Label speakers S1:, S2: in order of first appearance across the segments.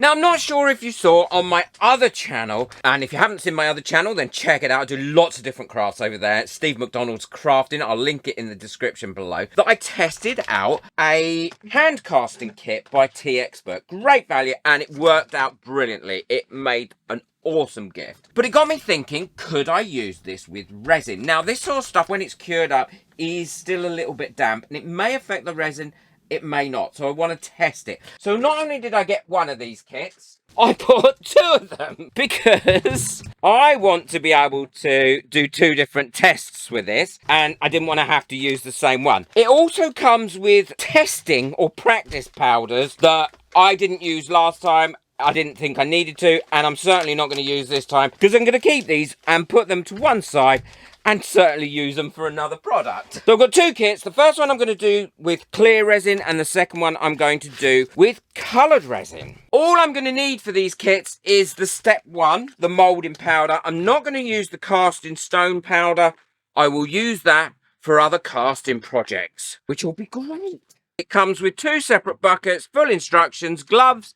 S1: Now, I'm not sure if you saw on my other channel, and if you haven't seen my other channel, then check it out. I do lots of different crafts over there. Steve McDonald's Crafting. I'll link it in the description below. That I tested out a hand casting kit by T-Expert. Great value, and it worked out brilliantly. It made an awesome gift. But it got me thinking, could I use this with resin? Now, this sort of stuff, when it's cured up, is still a little bit damp, and it may affect the resin, it may not, so I want to test it. So not only did I get one of these kits, I bought two of them because I want to be able to do two different tests with this, and I didn't want to have to use the same one. It also comes with testing or practice powders that I didn't use last time. I didn't think I needed to, and I'm certainly not going to use this time because I'm going to keep these and put them to one side and certainly use them for another product. So I've got two kits. The first one I'm going to do with clear resin, and the second one I'm going to do with coloured resin. All I'm going to need for these kits is the step one, the moulding powder. I'm not going to use the casting stone powder. I will use that for other casting projects, which will be great. It comes with two separate buckets, full instructions, gloves,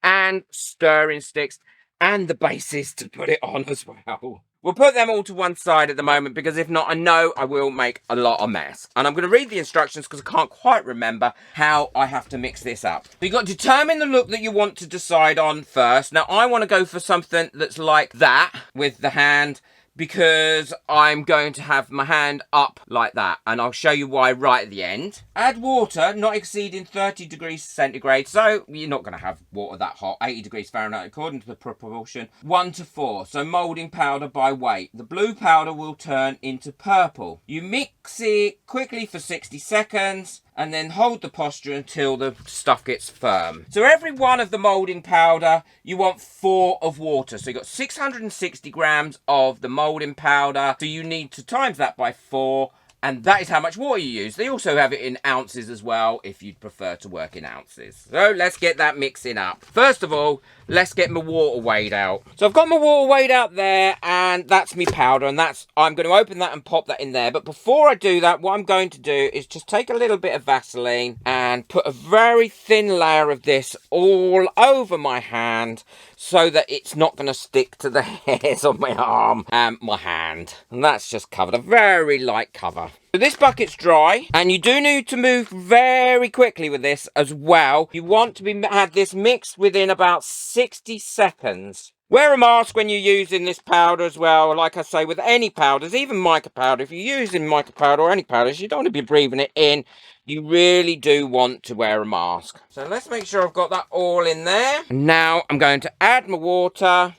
S1: and stirring sticks, and the bases to put it on as well. We'll put them all to one side at the moment because if not, I know I will make a lot of mess. And I'm going to read the instructions because I can't quite remember how I have to mix this up. So you've got to determine the look that you want to decide on first. Now, I want to go for something that's like that with the hand, because I'm going to have my hand up like that, and I'll show you why right at the end. Add water not exceeding 30 degrees centigrade, so you're not going to have water that hot. 80 degrees Fahrenheit according to the proportion 1 to 4, so moulding powder by weight. The blue powder will turn into purple. You mix it quickly for 60 seconds and then hold the posture until the stuff gets firm. So every one of the moulding powder, you want 4 of water. So you've got 660 grams of the moulding powder. So you need to times that by 4. And that is how much water you use. They also have it in ounces as well, if you'd prefer to work in ounces. So let's get that mixing up. First of all, let's get my water weighed out. So I've got my water weighed out there, and that's my powder, and I'm going to open that and pop that in there. But before I do that, what I'm going to do is just take a little bit of Vaseline and put a very thin layer of this all over my hand so that it's not going to stick to the hairs on my arm and my hand. And that's just covered, a very light cover. So this bucket's dry, and you do need to move very quickly with this as well. You want to have this mixed within about 60 seconds. Wear a mask when you're using this powder as well. Like I say, with any powders, even mica powder, if you're using mica powder or any powders, you don't want to be breathing it in. You really do want to wear a mask. So let's make sure I've got that all in there. Now I'm going to add my water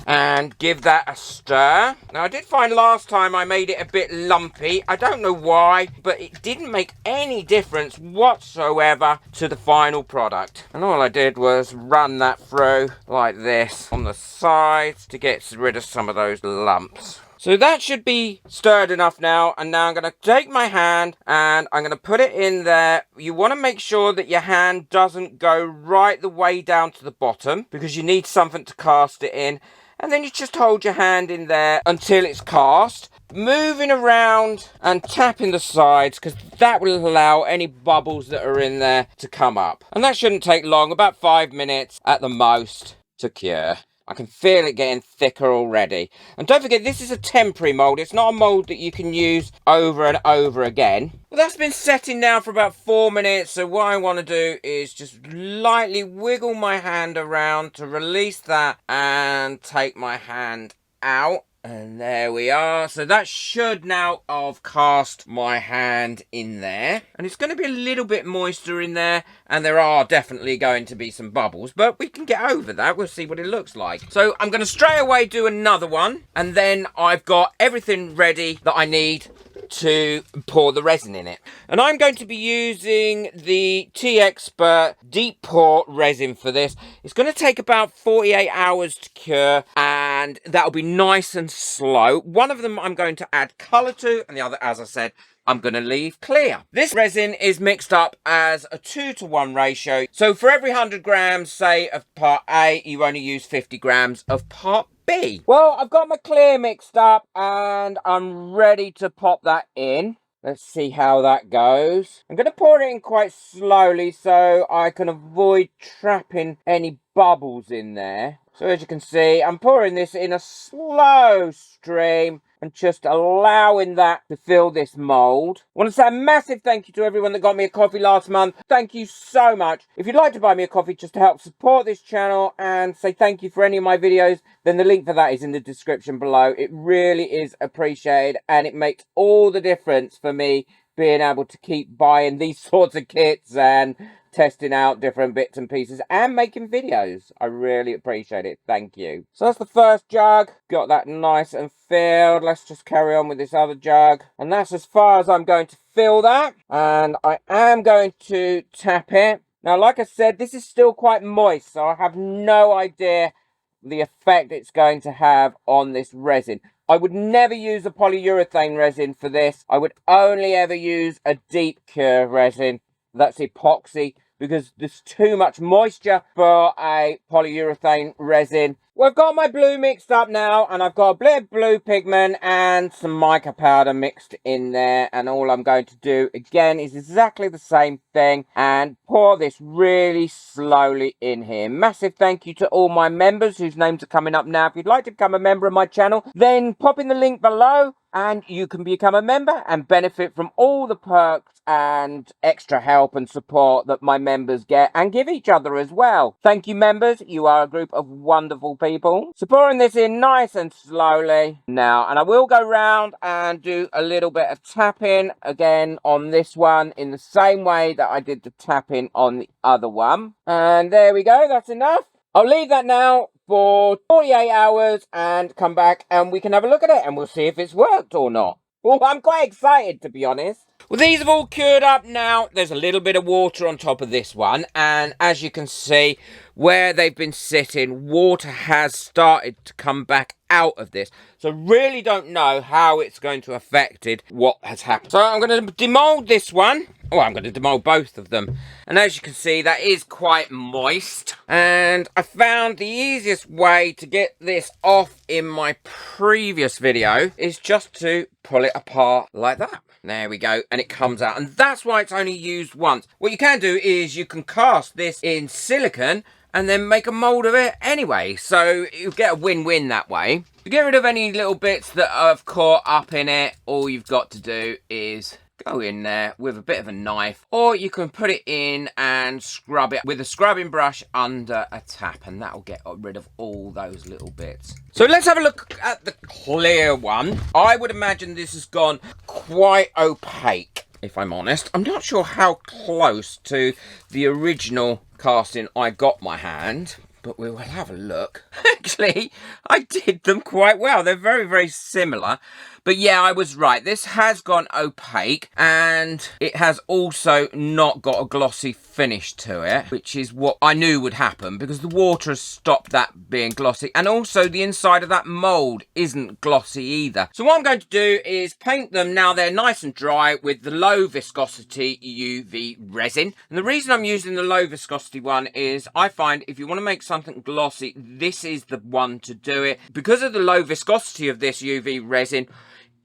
S1: and give that a stir. Now, I did find last time I made it a bit lumpy. I don't know why, but it didn't make any difference whatsoever to the final product. And all I did was run that through like this on the sides to get rid of some of those lumps. So that should be stirred enough now, and now I'm going to take my hand and I'm going to put it in there. You want to make sure that your hand doesn't go right the way down to the bottom, because you need something to cast it in. And then you just hold your hand in there until it's cast, moving around and tapping the sides, because that will allow any bubbles that are in there to come up. And that shouldn't take long, about 5 minutes at the most to cure. I can feel it getting thicker already. And don't forget, this is a temporary mould. It's not a mould that you can use over and over again. Well, that's been setting now for about 4 minutes. So what I want to do is just lightly wiggle my hand around to release that and take my hand out. And there we are. So that should now have cast my hand in there. And it's going to be a little bit moister in there. And there are definitely going to be some bubbles. But we can get over that. We'll see what it looks like. So I'm going to straight away do another one. And then I've got everything ready that I need to pour the resin in it. And I'm going to be using the T-Expert deep pour resin for this. It's going to take about 48 hours to cure, and that'll be nice and slow. One of them I'm going to add colour to, and the other, as I said, I'm going to leave clear. This resin is mixed up as a 2-to-1 ratio. So for every 100 grams, say, of part A, you only use 50 grams of part B. Well, I've got my clear mixed up and I'm ready to pop that in. Let's see how that goes. I'm going to pour it in quite slowly so I can avoid trapping any bubbles in there. So as you can see, I'm pouring this in a slow stream and just allowing that to fill this mold. I want to say a massive thank you to everyone that got me a coffee last month. Thank you so much. If you'd like to buy me a coffee just to help support this channel and say thank you for any of my videos, then the link for that is in the description below. It really is appreciated and it makes all the difference for me being able to keep buying these sorts of kits and testing out different bits and pieces and making videos. I really appreciate it. Thank you. So that's the first jug. Got that nice and filled. Let's just carry on with this other jug. And that's as far as I'm going to fill that. And I am going to tap it. Now, like I said, this is still quite moist, so I have no idea the effect it's going to have on this resin. I would never use a polyurethane resin for this. I would only ever use a deep cure resin. That's epoxy, because there's too much moisture for a polyurethane resin. Well, I've got my blue mixed up now, and I've got a bit of blue pigment and some mica powder mixed in there, and all I'm going to do again is exactly the same thing and pour this really slowly in here. Massive thank you to all my members whose names are coming up now. If you'd like to become a member of my channel, then pop in the link below and you can become a member and benefit from all the perks and extra help and support that my members get and give each other as well. Thank you, members. You are a group of wonderful people. So pouring this in nice and slowly now, and I will go round and do a little bit of tapping again on this one in the same way that I did the tapping on the other one. And there we go. That's enough. I'll leave that now for 48 hours and come back and we can have a look at it and we'll see if it's worked or not. Well, I'm quite excited, to be honest. Well, these have all cured up now. There's a little bit of water on top of this one. And as you can see, where they've been sitting, water has started to come back out of this. So really don't know how it's going to affect what has happened. So I'm going to demold this one. Oh, I'm going to demold both of them. And as you can see, that is quite moist. And I found the easiest way to get this off in my previous video is just to pull it apart like that. There we go, and it comes out, and that's why it's only used once. What you can do is you can cast this in silicone and then make a mold of it anyway, so you get a win-win that way. To get rid of any little bits that have caught up in it, all you've got to do is go in there with a bit of a knife, or you can put it in and scrub it with a scrubbing brush under a tap, and that'll get rid of all those little bits. So let's have a look at the clear one. I would imagine this has gone quite opaque, if I'm honest. I'm not sure how close to the original casting I got my hand, but we will have a look. Actually, I did them quite well. They're very, very similar. But yeah, I was right. This has gone opaque and it has also not got a glossy finish to it, which is what I knew would happen because the water has stopped that being glossy. And also the inside of that mold isn't glossy either. So what I'm going to do is paint them now they're nice and dry with the low viscosity UV resin. And the reason I'm using the low viscosity one is I find if you want to make something glossy, this is the one to do it. Because of the low viscosity of this UV resin,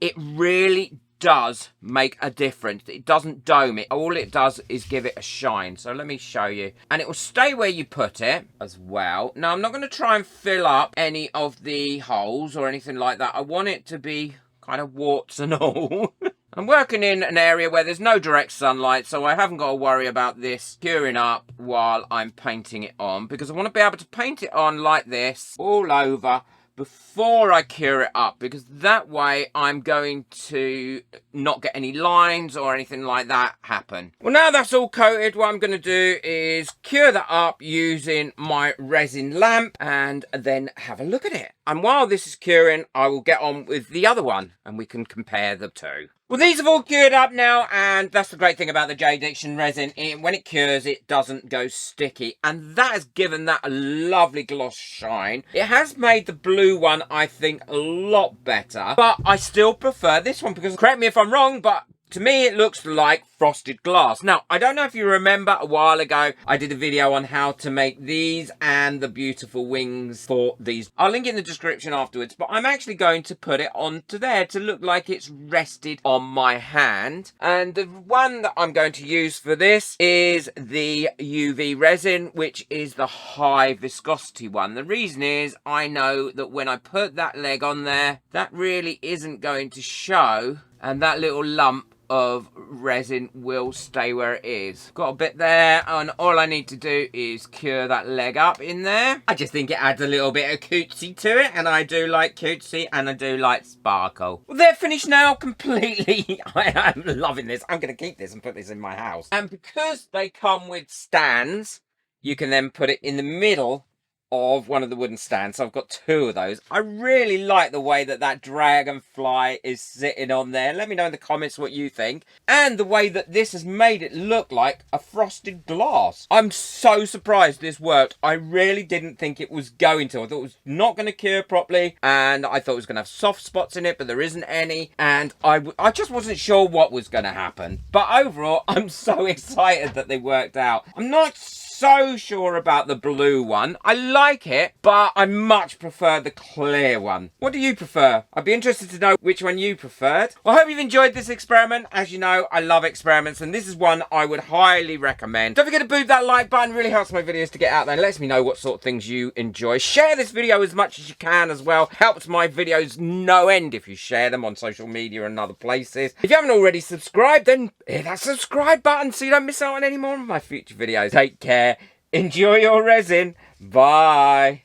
S1: it really does make a difference. It doesn't dome it. All it does is give it a shine. So let me show you. And it will stay where you put it as well. Now, I'm not going to try and fill up any of the holes or anything like that. I want it to be kind of warts and all. I'm working in an area where there's no direct sunlight, so I haven't got to worry about this curing up while I'm painting it on, because I want to be able to paint it on like this all over before I cure it up, because that way I'm going to not get any lines or anything like that happen. Well, now that's all coated, what I'm going to do is cure that up using my resin lamp and then have a look at it. And while this is curing, I will get on with the other one and we can compare the two. Well, these have all cured up now, and that's the great thing about the J-Diction resin. When it cures, it doesn't go sticky, and that has given that a lovely gloss shine. It has made the blue one, I think, a lot better, but I still prefer this one because, correct me if I'm wrong, but To me, it looks like frosted glass. Now, I don't know if you remember a while ago, I did a video on how to make these and the beautiful wings for these. I'll link it in the description afterwards, but I'm actually going to put it onto there to look like it's rested on my hand. And the one that I'm going to use for this is the UV resin, which is the high viscosity one. The reason is I know that when I put that leg on there, that really isn't going to show, and that little lump of resin will stay where it is. Got a bit there, and all I need to do is cure that leg up in there. I just think it adds a little bit of cutesy to it, and I do like cutesy and I do like sparkle. Well, they're finished now completely. I am loving this. I'm going to keep this and put this in my house. And because they come with stands, you can then put it in the middle of one of the wooden stands. So I've got two of those. I really like the way that that dragonfly is sitting on there. Let me know in the comments what you think. And the way that this has made it look like a frosted glass. I'm so surprised this worked. I really didn't think it was going to. I thought it was not going to cure properly, and I thought it was going to have soft spots in it, but there isn't any. And I just wasn't sure what was going to happen. But overall, I'm so excited that they worked out. I'm not so sure about the blue one. I like it, but I much prefer the clear one. What do you prefer? I'd be interested to know which one you preferred. Well, I hope you've enjoyed this experiment. As you know, I love experiments, and this is one I would highly recommend. Don't forget to boot that like button. It really helps my videos to get out there and lets me know what sort of things you enjoy. Share this video as much as you can as well. Helps my videos no end if you share them on social media and other places. If you haven't already subscribed, then hit that subscribe button so you don't miss out on any more of my future videos. Take care. Enjoy your resin. Bye.